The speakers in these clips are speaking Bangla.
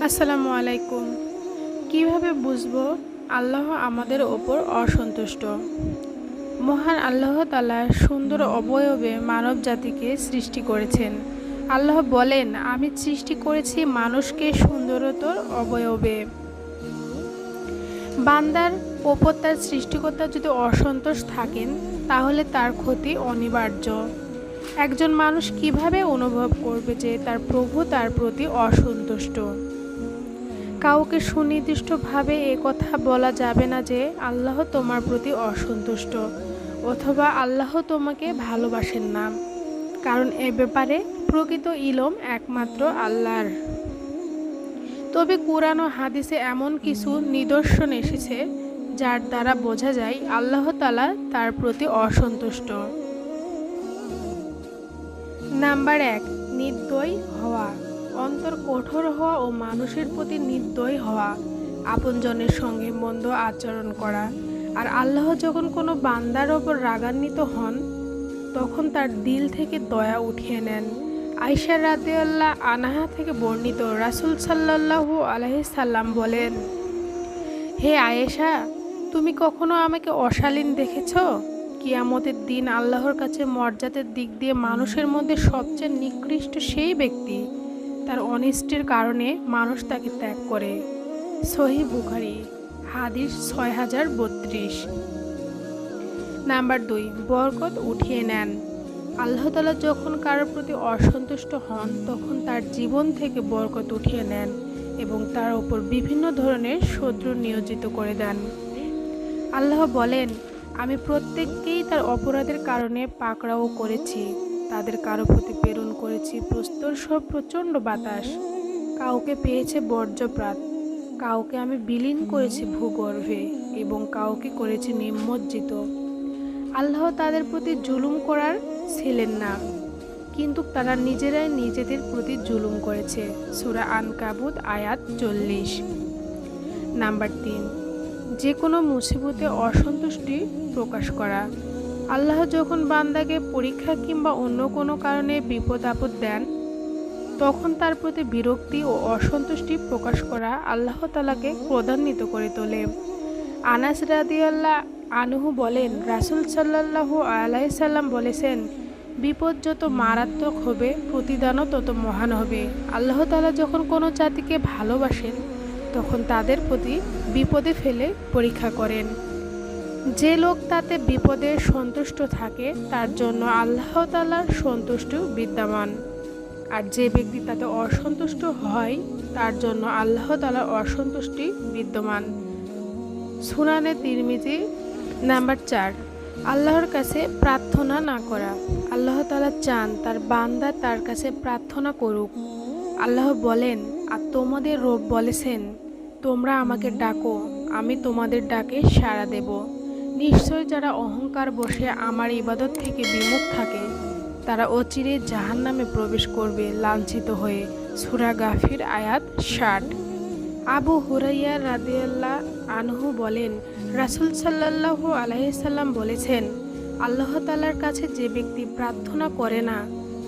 আসসালামু আলাইকুম। কিভাবে বুঝবো আল্লাহ আমাদের ওপর অসন্তুষ্ট? মহান আল্লাহ তাআলা সুন্দর অবয়বে মানব জাতিকে সৃষ্টি করেছেন। আল্লাহ বলেন, আমি সৃষ্টি করেছি মানুষকে সুন্দরতর অবয়বে। বান্দার ওপর তার সৃষ্টিকর্তা যদি অসন্তোষ থাকেন, তাহলে তার ক্ষতি অনিবার্য। একজন মানুষ কিভাবে অনুভব করবে যে তার প্রভু তার প্রতি অসন্তুষ্ট? কাউকে সুনির্দিষ্টভাবে কথা বলা যাবে না যে আল্লাহ তোমার প্রতি অসন্তুষ্ট অথবা আল্লাহ তোমাকে ভালোবাসেন না, কারণ এ ব্যাপারে প্রকৃত ইলম একমাত্র আল্লাহর। তবে কুরআন ও হাদিসে এমন কিছু নিদর্শন এসেছে যার দ্বারা বোঝা যায় আল্লাহ তাআলা তার প্রতি অসন্তুষ্ট। নাম্বার 1, নির্দয় হওয়া। অন্তর কঠোর হওয়া ও মানুষের প্রতি নির্দয় হওয়া, আপনজনের সঙ্গে মন্দ আচরণ করা। আর আল্লাহ যখন কোনো বান্দার ওপর রাগান্বিত হন, তখন তার দিল থেকে দয়া উঠিয়ে নেন। আয়েশা রাদিয়াল্লাহু আনহা থেকে বর্ণিত, রাসূল সাল্লাল্লাহু আলাইহি সাল্লাম বলেন, হে আয়েশা, তুমি কখনো আমাকে অশালীন দেখেছো? কিয়ামতের দিন আল্লাহর কাছে মর্যাদার দিক দিয়ে মানুষের মধ্যে সবচেয়ে নিকৃষ্ট সেই ব্যক্তি, তার অনিষ্টের কারণে মানুষ তাকে ত্যাগ করে। সহিহ বুখারী, হাদিস 6032। নাম্বার 2, বরকত উঠিয়ে নেন। আল্লাহ তাআলা যখন কারোর প্রতি অসন্তুষ্ট হন, তখন তার জীবন থেকে বরকত উঠিয়ে নেন এবং তার উপর বিভিন্ন ধরনের শত্রু নিয়োজিত করে দেন। আল্লাহ বলেন, আমি প্রত্যেককেই তার অপরাধের কারণে পাকড়াও করেছি। তাদের কারো প্রতি প্রেরণ করেছি প্রস্তর সহ প্রচণ্ড বাতাস। কাউকে পেয়েছে বর্জ্যপ্রাত, কাউকে আমি বিলীন করেছি ভূগর্ভে এবং কাউকে করেছি নিমজ্জিত। আল্লাহ তাদের প্রতি জুলুম করার ছিলেন না, কিন্তু তারা নিজেরাই নিজেদের প্রতি জুলুম করেছে। সূরা আনকাবুত আয়াত 40। নাম্বার 3, যে কোনো মুসিবতে অসন্তুষ্টি প্রকাশ করা। আল্লাহ যখন বান্দাকে পরীক্ষা কিংবা অন্য কোনো কারণে বিপদ আপদ দেন, তখন তার প্রতি বিরক্তি ও অসন্তুষ্টি প্রকাশ করা আল্লাহ তাআলাকে ক্রোধান্বিত করে তোলে। আনাস রাদিয়াল্লাহু আনহু বলেন, রাসূল সাল্লাল্লাহু আলাইহি সাল্লাম বলেছেন, বিপদ যত মারাত্মক হবে, প্রতিদানও তত মহান হবে। আল্লাহ তাআলা যখন কোনো জাতিকে ভালোবাসেন, তখন তাদের প্রতি বিপদে ফেলে পরীক্ষা করেন। যে লোক তাতে বিপদে সন্তুষ্ট থাকে, তার জন্য আল্লাহ তাআলার সন্তুষ্টি বিদ্যমান। আর যে ব্যক্তি তাতে অসন্তুষ্ট হয়, তার জন্য আল্লাহ তাআলার অসন্তুষ্টি বিদ্যমান। সুনানে তিরমিজি। নাম্বার 4, আল্লাহর কাছে প্রার্থনা না করা। আল্লাহ তাআলা চান তার বান্দা তার কাছে প্রার্থনা করুক। আল্লাহ বলেন, আর তোমাদের রব বলেছেন, তোমরা আমাকে ডাকো, আমি তোমাদের ডাকে সাড়া দেব। নিশ্চয় যারা অহংকার বসে আমার ইবাদত থেকে বিমুখ থাকে, তারা অচিরে জাহান্নামে প্রবেশ করবে লাঞ্ছিত হয়ে। সূরা গাফির আয়াত 60। আবু হুরাইরা রাদিয়াল্লাহু আনহু বলেন, রাসূল সাল্লাল্লাহু আলাইহি সাল্লাম বলেছেন, আল্লাহ তাআলার কাছে যে ব্যক্তি প্রার্থনা করে না,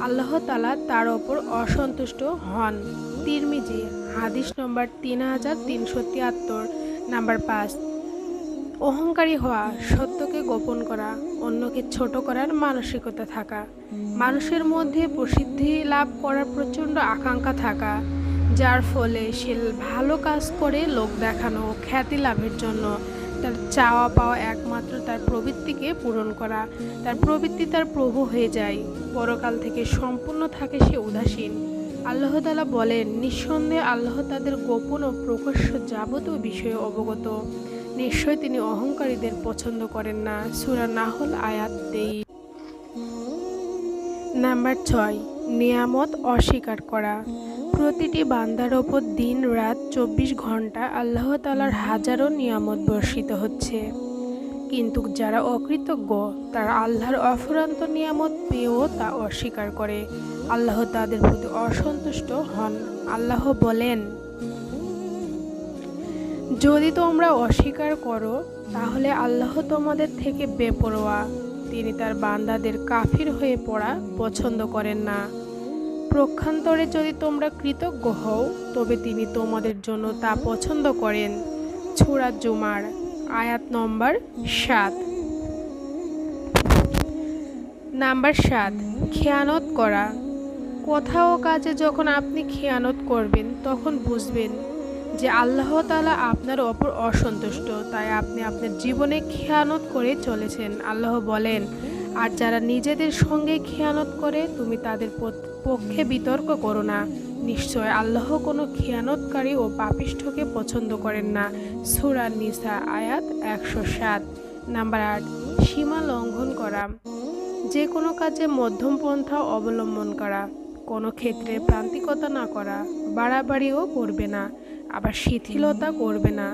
আল্লাহ তাআলা তার ওপর অসন্তুষ্ট হন। তিরমিজি, হাদিস নম্বর 3373। নাম্বার 5, অহংকারী হওয়া, সত্যকে গোপন করা, অন্যকে ছোট করার মানসিকতা থাকা। মানুষের মধ্যে প্রসিদ্ধি লাভ করার প্রচণ্ড আকাঙ্ক্ষা থাকা, যার ফলে সে ভালো কাজ করে লোক দেখানো ও খ্যাতি লাভের জন্য তার চাওয়া পাওয়া একমাত্র তার প্রবৃত্তিকে পূরণ করা। তার প্রবৃত্তি তার প্রভু হয়ে যায়। পরকাল থেকে সম্পূর্ণ থাকে সে উদাসীন। আল্লাহ তাআলা বলেন, নিঃসন্দেহে আল্লাহ তাদের গোপন ও প্রকাশ্য যাবতীয় বিষয়ে অবগত। নিশ্চয় তিনি অহংকারীদের পছন্দ করেন না। সূরা নাহল আয়াত 23। নাম্বার 6, নিয়ামত অস্বীকার করা। প্রতিটি বান্দার ওপর দিন রাত 24 ঘন্টা আল্লাহ তাআলার হাজারো নিয়ামত বর্ষিত হচ্ছে, কিন্তু যারা অকৃতজ্ঞ, তারা আল্লাহর অফুরন্ত নিয়ামত পেয়েও তা অস্বীকার করে। আল্লাহ তাদের প্রতি অসন্তুষ্ট হন। আল্লাহ বলেন, যদি তোমরা অস্বীকার করো, তাহলে আল্লাহ তোমাদের থেকে বেপরোয়া। তিনি তার বান্দাদের কাফির হয়ে পড়া পছন্দ করেন না। পক্ষান্তরে যদি তোমরা কৃতজ্ঞ হও তবে তিনি তোমাদের জন্য তা পছন্দ করেন। সূরা জুমার আয়াত নম্বর 7। নাম্বার 7, খেয়ানত করা। কথা ও কাজে যখন আপনি খেয়ানত করবেন তখন বুঝবেন যে আল্লাহ তাআলা আপনার ওপর অসন্তুষ্ট, তাই আপনি আপনার জীবনে খেয়ানত করে চলেছেন। আল্লাহ বলেন, আর যারা নিজেদের সঙ্গে খেয়ানত করে তুমি তাদের পক্ষে বিতর্ক করো না। নিশ্চয় আল্লাহ কোনো খেয়ানতকারী ও পাপিষ্ঠকে পছন্দ করেন না। সূরা নিসা আয়াত 107। নাম্বার 8, সীমা লঙ্ঘন করা। যে কোনো কাজে মধ্যম পন্থা অবলম্বন করা, কোনো ক্ষেত্রে প্রান্তিকতা না করা, বাড়াবাড়িও করবে না, আবার শিথিলতা করবে না।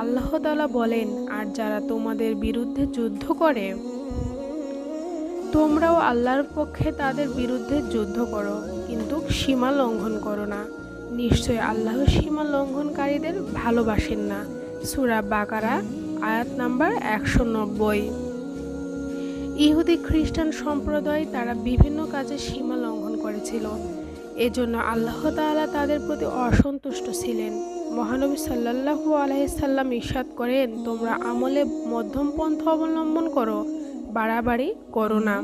আল্লাহ তাআলা বলেন, আর যারা তোমাদের বিরুদ্ধে যুদ্ধ করে তোমরাও আল্লাহর পক্ষে তাদের বিরুদ্ধে যুদ্ধ করো, কিন্তু সীমা লঙ্ঘন করো না। নিশ্চয় আল্লাহ সীমা লঙ্ঘনকারীদের ভালোবাসেন না। সূরা বাকারা আয়াত নাম্বার 190। ইহুদি খ্রিস্টান সম্প্রদায় তারা বিভিন্ন কাজে সীমা লঙ্ঘন করেছিল, এজন্য আল্লাহ তাআলা তাদের প্রতি অসন্তুষ্ট ছিলেন। মহানবী সাল্লাল্লাহু আলাইহি সাল্লাম ইরশাদ করেন, তোমরা আমলে মধ্যম পন্থা অবলম্বন করো, বাড়াবাড়ি করো না।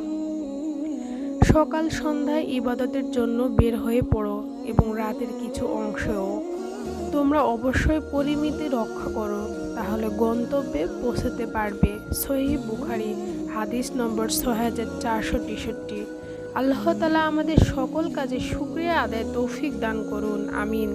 সকাল সন্ধ্যায় ইবাদতের জন্য বের হয়ে পড়ো এবং রাতের কিছু অংশেও তোমরা অবশ্যই পরিমিতি রক্ষা করো, তাহলে গন্তব্যে পৌঁছতে পারবে। সহিহ বুখারী হাদিস নম্বর 6463। আল্লাহ তাআলা আমাদের সকল কাজে শুকরিয়া আদায় তৌফিক দান করুন। আমিন।